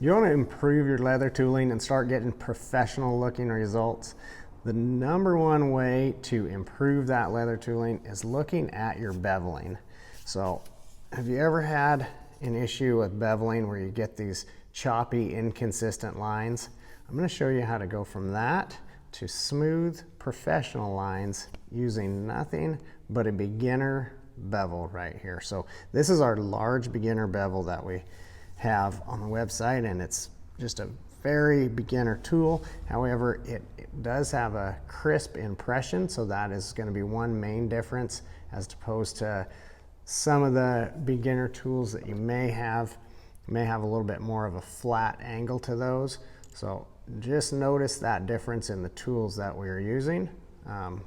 You want to improve your leather tooling and start getting professional looking results. The number one way to improve that leather tooling is looking at your beveling. So have you ever had an issue with beveling where you get these choppy, inconsistent lines? I'm going to show you how to go from that to smooth, professional lines using nothing but a beginner bevel right here. So this is our large beginner bevel that we have on the website, and it's just a very beginner tool. However, it does have a crisp impression, so that is going to be one main difference as opposed to some of the beginner tools that you may have a little bit more of a flat angle to those. So just notice that difference in the tools that we are using.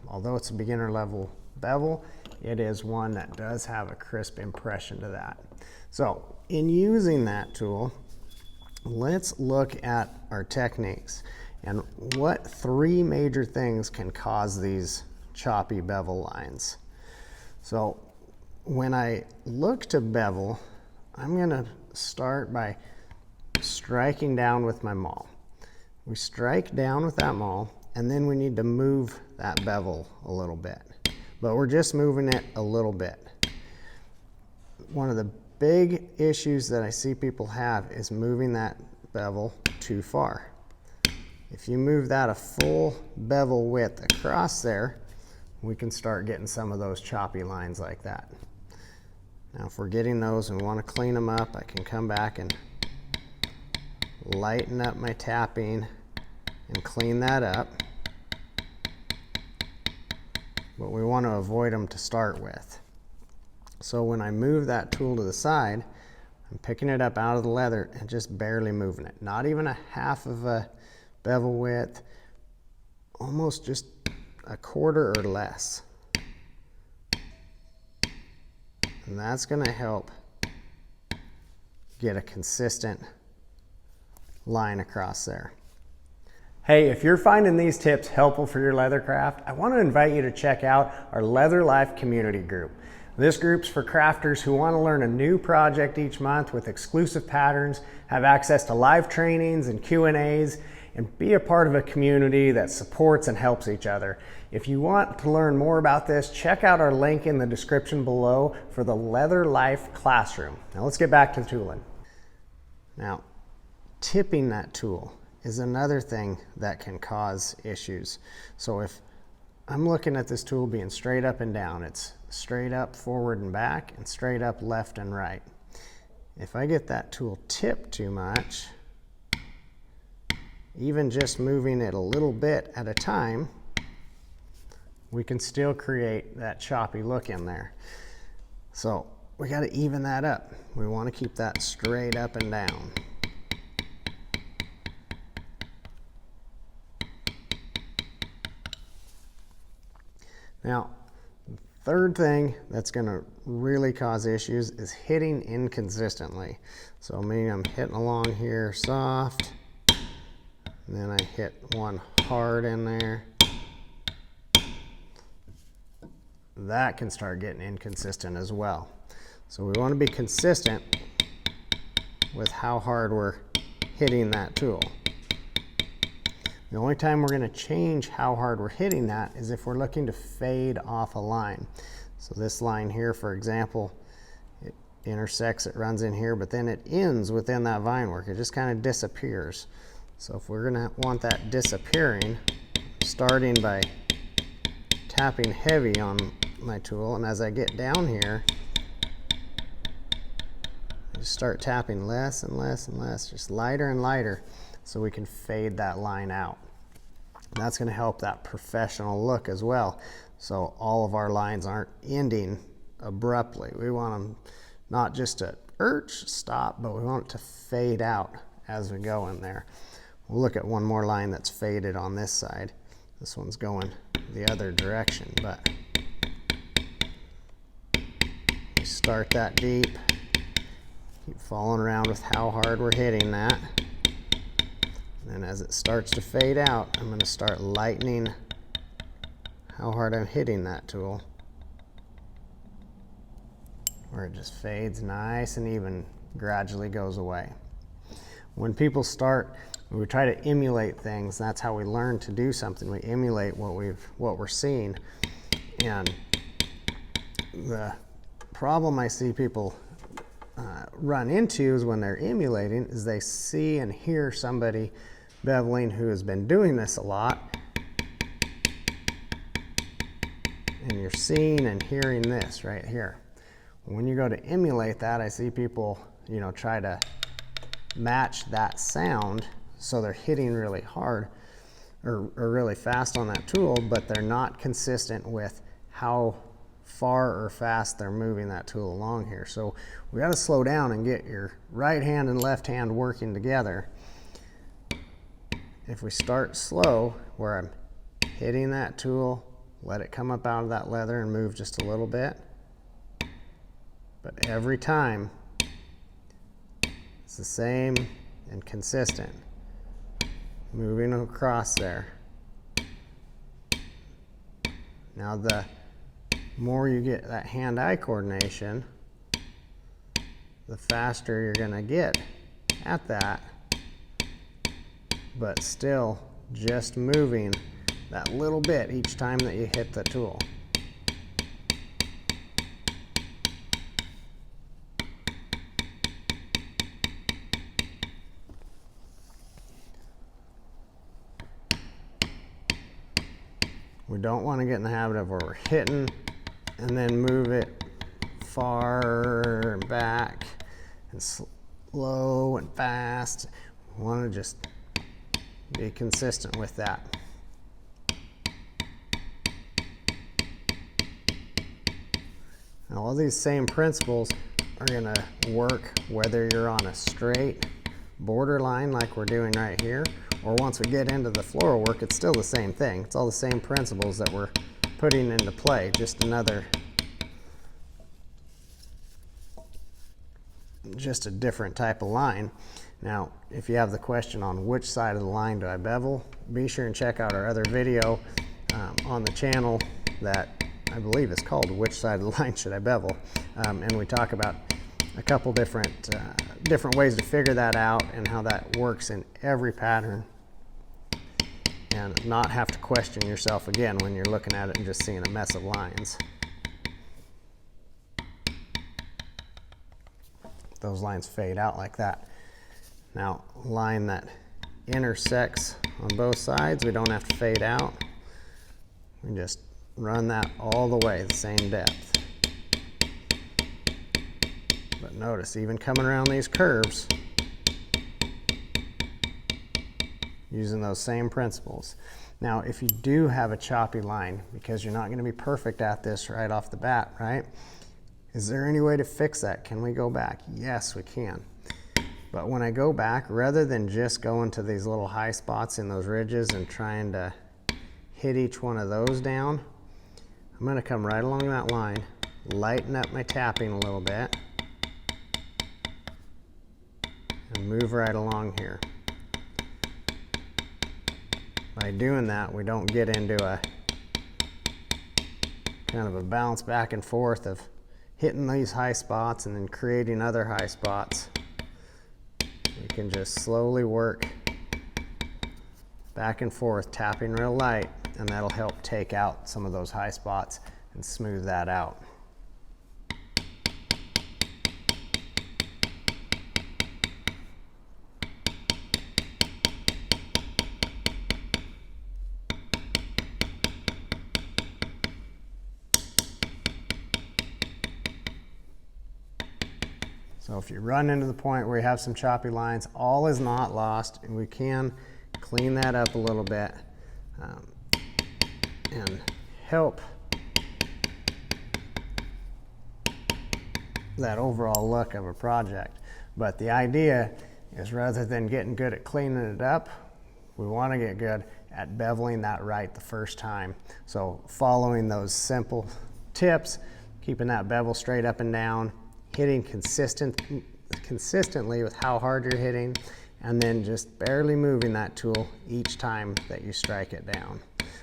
Although it's a beginner level bevel, it is one that does have a crisp impression to that. So in using that tool, let's look at our techniques and what three major things can cause these choppy bevel lines. So when I look to bevel, I'm going to start by striking down with my maul. We strike down with that maul, and then we need to move that bevel a little bit, but we're just moving it a little bit. One of the big issues that I see people have is moving that bevel too far. If you move that a full bevel width across there, we can start getting some of those choppy lines like that. Now if we're getting those and we want to clean them up, I can come back and lighten up my tapping and clean that up. But we want to avoid them to start with. So when I move that tool to the side, I'm picking it up out of the leather and just barely moving it. Not even a half of a bevel width, almost just a quarter or less. And that's going to help get a consistent line across there. Hey, if you're finding these tips helpful for your leathercraft, I want to invite you to check out our Leather Life community group. This group's for crafters who want to learn a new project each month with exclusive patterns, have access to live trainings and Q&As, and be a part of a community that supports and helps each other. If you want to learn more about this, check out our link in the description below for the Leather Life Classroom. Now let's get back to the tooling. Now, tipping that tool is another thing that can cause issues. So if I'm looking at this tool being straight up and down, it's straight up, forward and back, and straight up, left and right. If I get that tool tipped too much, even just moving it a little bit at a time, we can still create that choppy look in there. So we got to even that up. We want to keep that straight up and down. Now, the third thing that's going to really cause issues is hitting inconsistently. So maybe I'm hitting along here soft, and then I hit one hard in there. That can start getting inconsistent as well. So we want to be consistent with how hard we're hitting that tool. The only time we're going to change how hard we're hitting that is if we're looking to fade off a line. So this line here, for example, it intersects, it runs in here, but then it ends within that vine work. It just kind of disappears. So if we're going to want that disappearing, starting by tapping heavy on my tool, and as I get down here, I just start tapping less and less and less, just lighter and lighter, so we can fade that line out. And that's going to help that professional look as well. So all of our lines aren't ending abruptly. We want them not just to stop, but we want it to fade out as we go in there. We'll look at one more line that's faded on this side. This one's going the other direction, but we start that deep, keep following around with how hard we're hitting that. And as it starts to fade out, I'm going to start lightening how hard I'm hitting that tool, where it just fades nice and even, gradually goes away. when people start, we try to emulate things. That's how we learn to do something. We emulate what we're seeing. And the problem I see people run into is when they're emulating is they see and hear somebody beveling who has been doing this a lot, and you're seeing and hearing this right here. When you go to emulate that, I see people, you know, try to match that sound, so they're hitting really hard or really fast on that tool, but they're not consistent with how far or fast they're moving that tool along here. So we got to slow down and get your right hand and left hand working together. If we start slow, where I'm hitting that tool, let it come up out of that leather and move just a little bit. But every time, it's the same and consistent. Moving across there. Now the more you get that hand-eye coordination, the faster you're going to get at that, but still just moving that little bit each time that you hit the tool. We don't want to get in the habit of where we're hitting and then move it far and back and slow and fast. We want to just be consistent with that. Now, all these same principles are going to work whether you're on a straight border line like we're doing right here, or once we get into the floral work, it's still the same thing. It's all the same principles that we're putting into play, just a different type of line. Now, if you have the question on which side of the line do I bevel, be sure and check out our other video on the channel that I believe is called Which Side of the Line Should I Bevel? And we talk about a couple different ways to figure that out and how that works in every pattern, and not have to question yourself again when you're looking at it and just seeing a mess of lines. Those lines fade out like that. Now, line that intersects on both sides, we don't have to fade out. We just run that all the way the same depth. But notice, even coming around these curves, using those same principles. Now, if you do have a choppy line, because you're not going to be perfect at this right off the bat, right? Is there any way to fix that? Can we go back? Yes, we can. But when I go back, rather than just going to these little high spots in those ridges and trying to hit each one of those down, I'm going to come right along that line, lighten up my tapping a little bit, and move right along here. By doing that, we don't get into a kind of a bounce back and forth of hitting these high spots and then creating other high spots. We can just slowly work back and forth, tapping real light, and that'll help take out some of those high spots and smooth that out. So if you run into the point where you have some choppy lines, all is not lost, and we can clean that up a little bit and help that overall look of a project. But the idea is, rather than getting good at cleaning it up, we want to get good at beveling that right the first time. So following those simple tips, keeping that bevel straight up and down, hitting consistently with how hard you're hitting, and then just barely moving that tool each time that you strike it down.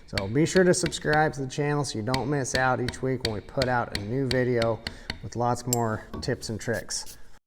So be sure to subscribe to the channel so you don't miss out each week when we put out a new video with lots more tips and tricks.